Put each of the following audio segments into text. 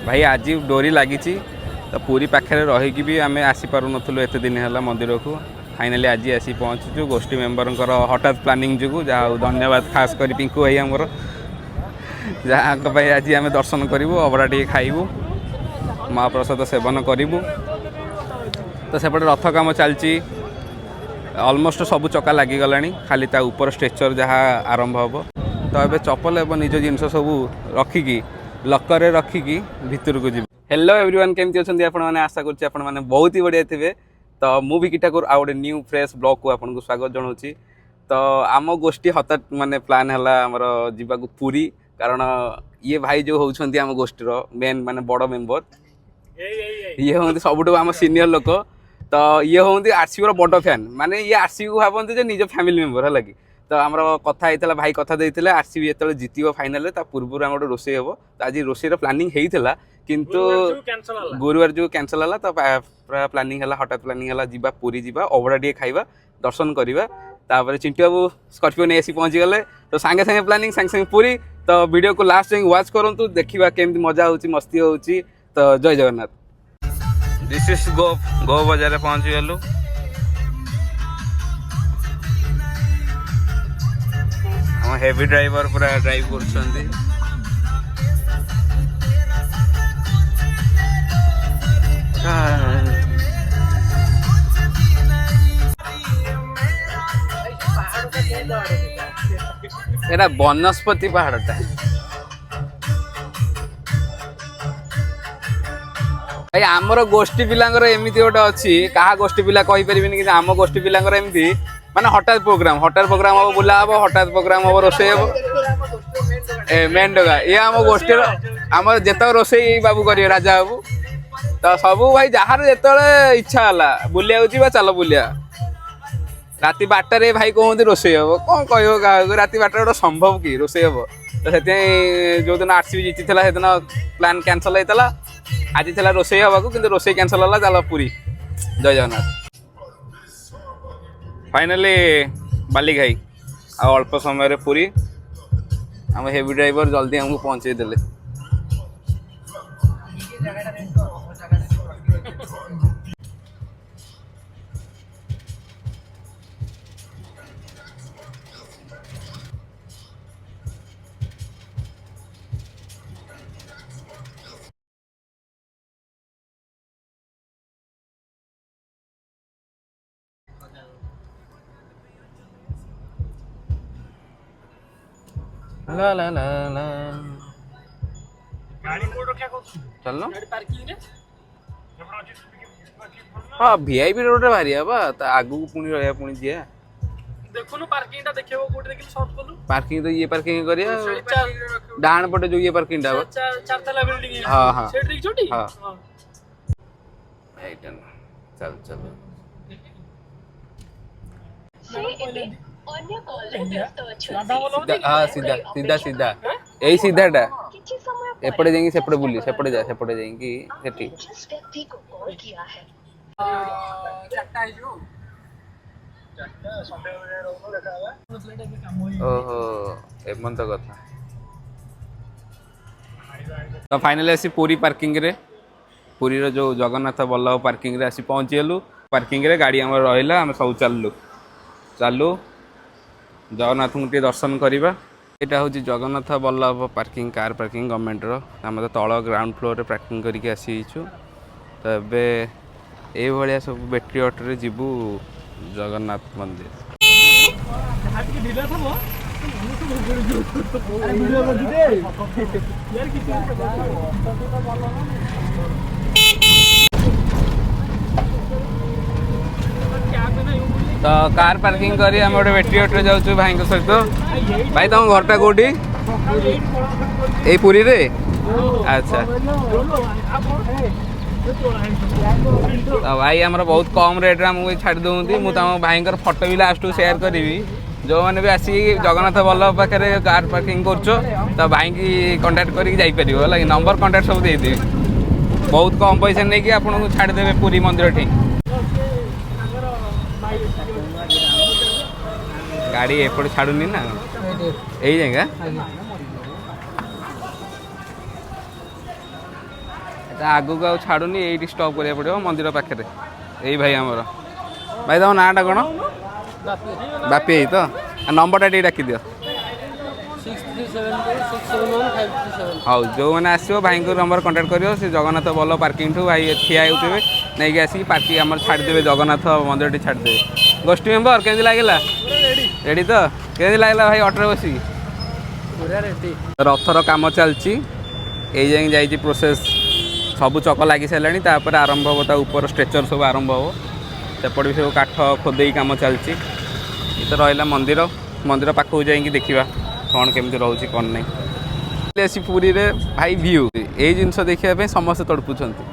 भाई आज डोरी लगी तो पूरी पाखे रहीकि भी आम आसीपार नथुलु एत दिन है मंदिर को फाइनाली आज आसी पहुँचुचु गोष्ठी मेम्बर हठात प्लानिंग जो जहाँ धन्यवाद खास कर पिंकू भाई आमर जहाँ आज आम दर्शन करूँ अबड़ा टे खाइबू महाप्रसाद सेवन करूँ तो सेपटे रथ काम चलती ऑलमोस्ट सब चक्का लगिगला खाली ता ऊपर स्ट्रेचर जहाँ आरंभ हम तो ये चप्पल एवं निज जिनस सब रखिकी लकर रखिकी भितर को जी। हेलो एवरीवन केमती अच्छा आपने आशा करुँचे आपने बहुत ही बढ़िया थे तो मु भी किटा कर आउ गए न्यू फ्रेश ब्लॉग को आपको स्वागत जनाऊँगी तो आम गोष्ठी हठात माने प्लान है आमर जावाक पुरी कारण ये भाई जो होती आम गोष्ठीर मेन माने बड़ मेम्बर ये हूँ सबुठ आम सीनियर लोक तो ये हूँ आरसीबी बड़ फैन माने ये आरसीबी को भावती निज फैमिली मेम्बर है कि तो आम कथा होता भाई कथा देते आरसीबी जो जितब फाइनाल ता पूर्व आम गोटे रोषे हम तो आज रोषेर प्लानिंग होता किंतु गुरुवार जो कैंसल है तो पूरा प्लानिंग है हठात प्लानिंग है जीवा पूरी जीवा अबड़ा टे खाइबा दर्शन करवा तापर चिंटू बाबू स्कॉर्पियो नहीं आसी पहुँची गले तो सांगे सांगे प्लानिंग सांगे सांगे पूरी तो वीडियो को लास्ट जाए वाच करूँ देखा केमती मजा हो मस्ती हो तो जय जगन्नाथ। दिस इज गो बाजार पहुँची गलु हम हेवी ड्राइवर पूरा ड्राइव कर एटा बनस्पति पहाड़टा भाई आमर गोष्ठी पिलांगर एमती गोटे अच्छी क्या गोष्ठी पिला कहीपर कि आम गोष्ठी पिलांगर एमती माने हठात प्रोग्राम हम बुला हम हठात प्रोग्राम हम रोसे हम मेन डगा ये आम गोष्ठी आम जित रोसे बाबू कर राजा बाबू तो सबू भाई जार जो इच्छा है बुलिया जा चल बुलिया राति 8टारे भाई कहते रोसे हम कौन कह क्या राति 8 गोटे संभव कि रोसे हम तो से जो दिन आरसीबी जीति से दिन प्लान कैंसल होता आज थी रोसे हवा कि रोसे कैंसल है चल पूरी जय जगन्नाथ। फाइनाली बाली घाई अल्प समय पूरी आम हेवी ड्राइवर जल्दी हमको पहुँचे देले ला ला ला ला गाड़ी कोड क्या कर चलनो गाड़ी पार्किंग रे हाँ वीआईपी रोड रे बाहरी बा त आगु को पुनी रहया पुनी जिया देखो न पार्किंग टा देखेबो कोड देखि शॉर्ट करू पार्किंग तो ये पार्किंग करिया डाण पटे जो ये पार्किंग टा चार तला बिल्डिंग है हां हां सेट दिख छोटी हां राइट चल चल हाँ सीधा सीधा सीधा यही सीधाटा एपटे जाएंगे सेपटे बुली सेपटे जा सेपटे जाएंगे सेठी ओहो एमन तो कथा तो फाइनली आसी पूरी पार्किंग रे पूरी रो जो जगन्नाथ बल्लभ पार्किंग रे आसी पहुँची गलु पार्किंग रे गाड़ी हमर रहिला हम सब चालू जगन्नाथ को दर्शन करवा यहाँ हूँ Jagannath Ballabh parking car parking government आम तो तल ग्राउंड फ्लोर रे पार्किंग करके आसीचु तो ये सब बैटेरी ऑटो जीवु जगन्नाथ मंदिर तो कार पार्किंग करी हम गोटे बैटेरी ऑटो जाऊँ भाई सहित भाई तुम घरटा कौटी यही पुरी रे अच्छा तो भाई आमर बहुत कम रेट आमको छाड़ दूसरी मुझे भाई फोटो भी लास्ट सेयार करी जो मैंने भी आसिक जगन्नाथ बल्लभ पाखे कार पार्किंग कर तो भाई की कंटाक्ट करके नंबर कंटाक्ट सब देदेवी बहुत कम पैसा नहीं कि आपको छाड़देवे पुरी मंदिर ठीक गाड़ी एपटे छाड़ुनी ना यही जाएगा এটা ଆଗକୁ ଆଉ ଛାଡ଼ୁନି, ଏଇଠି ଷ୍ଟପ୍ କରିବାକୁ ପଡ଼ିବ ମନ୍ଦିର ପାଖରେ। ଏଇ ଭାଇ ଆମର, ଭାଇ ତମ ନାଁଟା କ'ଣ? ବାପି ଭାଇ ତ, ନମ୍ବରଟା ଟିକେ ଡାକିଦିଅ। 6372671537। ହଉ, ଯେଉଁମାନେ ଆସିବ ଭାଇଙ୍କ ନମ୍ବର କଣ୍ଟାକ୍ଟ କରିବ। ସେ ଜଗନ୍ନାଥ ଭଲ ପାର୍କିଂଠୁ ଭାଇ ଠିଆ ହେଉଥିବେ, ନେଇକି ଆସିକି ପାର୍କିଂ ଆମର ଛାଡ଼ିଦେବେ, ଜଗନ୍ନାଥ ମନ୍ଦିରଟି ଛାଡ଼ିଦେବେ। ଗୋଷ୍ଠୀ ମେମ୍ବର କେମିତି ଲାଗିଲା? ରେଡ଼ି ତ? କେମିତି ଲାଗିଲା ଭାଇ ଅଟୋରେ ବସିକି? ରଥର କାମ ଚାଲିଛି, ଏଇ ଯାଏଁ ଯାଇଛି ପ୍ରୋସେସ୍, ସବୁ ଚକ ଲାଗି ସାରିଲାଣି। ତାପରେ ଆରମ୍ଭ ହେବ, ତା ଉପର ଷ୍ଟ୍ରେଚର୍ ସବୁ ଆରମ୍ଭ ହେବ। ସେପଟେ ବି ସବୁ କାଠ ଖୋଦେଇ କାମ ଚାଲିଛି। ଏ ତ ରହିଲା ମନ୍ଦିର, ମନ୍ଦିର ପାଖକୁ ଯାଇକି ଦେଖିବା କ'ଣ କେମିତି ରହୁଛି କ'ଣ ନାହିଁ। ଆସି ପୁରୀରେ ଭାଇ ଭିୟୁ, ଏଇ ଜିନିଷ ଦେଖିବା ପାଇଁ ସମସ୍ତେ ତଡ଼ପୁଛନ୍ତି।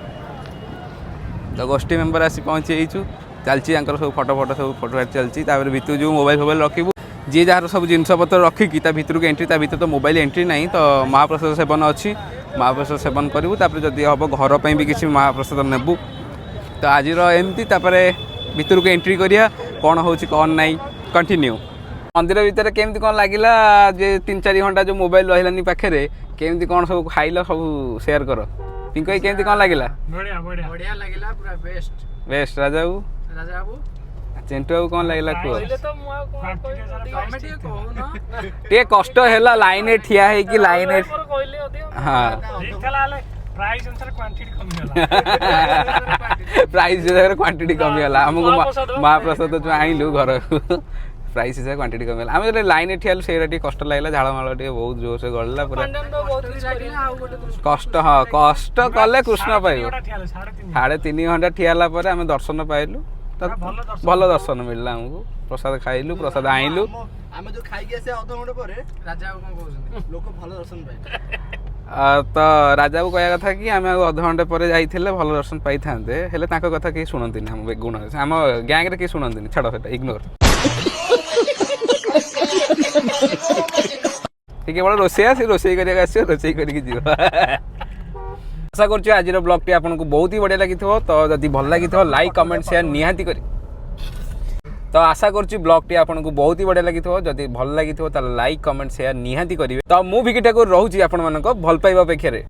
ତ ଗୋଷ୍ଠୀ ମେମ୍ବର ଆସି ପହଞ୍ଚି ଯାଇଛୁ, ଚାଲିଛି ତାଙ୍କର ସବୁ ଫଟୋ ସବୁ ଚାଲିଛି। ତାପରେ ଭିତରୁ ଯେଉଁ ମୋବାଇଲ ରଖିବୁ, ଯିଏ ଯାହାର ସବୁ ଜିନିଷପତ୍ର ରଖିକି ତା ଭିତରକୁ ଏଣ୍ଟ୍ରି, ତା ଭିତରେ ତ ମୋବାଇଲ ଏଣ୍ଟ୍ରି ନାହିଁ। ତ ମହାପ୍ରସାଦ ସେବନ ଅଛି, ମହାପ୍ରସାଦ ସେବନ କରିବୁ। ତାପରେ ଯଦି ହେବ ଘର ପାଇଁ ବି କିଛି ମହାପ୍ରସାଦ ନେବୁ। ତ ଆଜିର ଏମିତି, ତାପରେ ଭିତରକୁ ଏଣ୍ଟ୍ରି କରିବା, କ'ଣ ହେଉଛି କ'ଣ ନାହିଁ କଣ୍ଟିନ୍ୟୁ। ମନ୍ଦିର ଭିତରେ କେମିତି କ'ଣ ଲାଗିଲା? ଯେ 3-4 ଘଣ୍ଟା ଯେଉଁ ମୋବାଇଲ ରହିଲାନି ପାଖରେ, କେମିତି କ'ଣ ସବୁ ଖାଇଲ ସବୁ ସେୟାର କର। ପିଙ୍କୁ ଭାଇ କେମିତି କ'ଣ ଲାଗିଲା? ବଢିଆ ଲାଗିଲା, ପୁରା ବେଷ୍ଟ। ବେଷ୍ଟ। ରାଜା ବାବୁ, ଚିଣ୍ଟୁ ବାବୁ କ'ଣ ଲାଗିଲା କୁହ? ଟିକେ କଷ୍ଟ ହେଲା ଲାଇନରେ ଠିଆ ହେଇକି, ଲାଇନରେ ହଁ ପ୍ରାଇସ୍ ହିସାବରେ କ୍ୱାଣ୍ଟିଟି କମିଗଲା। ଆମକୁ ମହାପ୍ରସାଦ ଯେଉଁ ଆଣିଲୁ ଘରକୁ, ପ୍ରାଇସ୍ ହିସାବରେ କ୍ୱାଣ୍ଟିଟି କମିଗଲା। ଆମେ ଯେତେବେଳେ ଲାଇନରେ ଠିଆ ହେଲୁ ସେଇଟା ଟିକେ କଷ୍ଟ ଲାଗିଲା, ଝାଳମାଳ ଟିକେ ବହୁତ ଜୋରସେ ଗଳିଲା ପୁରା କଷ୍ଟ। ହଁ, କଷ୍ଟ କଲେ କୃଷ୍ଣ ପାଇବ। 3.5 ଘଣ୍ଟା ଠିଆ ହେଲା ପରେ ଆମେ ଦର୍ଶନ ପାଇଲୁ। ଭଲ ଦର୍ଶନ ମିଳିଲା ଆମକୁ। ପ୍ରସାଦ ଖାଇଲୁ, ପ୍ରସାଦ ଆଣିଲୁ। ଆମେ ଯୋଉ ଖାଇକି ଆସିବା ଅଧଘଣ୍ଟା ପରେ ରାଜା ବାବୁ କ'ଣ କହୁଛନ୍ତି? ଲୋକ ଭଲ ଦର୍ଶନ ପାଇଲେ। ତ ରାଜାକୁ କହିବା କଥା କି ଆମେ ଆଉ ଅଧଘଣ୍ଟେ ପରେ ଯାଇଥିଲେ ଭଲ ଦର୍ଶନ ପାଇଥାନ୍ତେ, ହେଲେ ତାଙ୍କ କଥା କେହି ଶୁଣନ୍ତିନି। ଆମ ଗୁଣରେ, ଆମ ଗ୍ୟାଙ୍ଗରେ କେହି ଶୁଣନ୍ତିନି, ଛାଡ଼ ସେଟା ଇଗ୍ନୋର। ଟିକେ ବଡ଼ ରୋଷେଇଆ, ସେ ରୋଷେଇ କରିବାକୁ ଆସିବ, ରୋଷେଇ କରିକି ଯିବ। ଆଶା କରୁଛି ଆଜିର ବ୍ଲଗ୍ଟି ଆପଣଙ୍କୁ ବହୁତ ହି ବଢ଼ିଆ ଲାଗିଥିବ। ତ ଯଦି ଭଲ ଲାଗିଥିବ ଲାଇକ୍ କମେଣ୍ଟ ସେୟାର ନିହାତି କରି। ତ ଆଶା କରୁଛି ବ୍ଲଗ୍ଟି ଆପଣଙ୍କୁ ବହୁତ ହି ବଢ଼ିଆ ଲାଗିଥିବ। ଯଦି ଭଲ ଲାଗିଥିବ ତାହେଲେ ଲାଇକ୍ କମେଣ୍ଟ ସେୟାର ନିହାତି କରିବେ। ତ ମୁଁ ଭିକି ଠାକୁର ରହୁଛି ଆପଣମାନଙ୍କ ଭଲ ପାଇବା ଅପେକ୍ଷାରେ।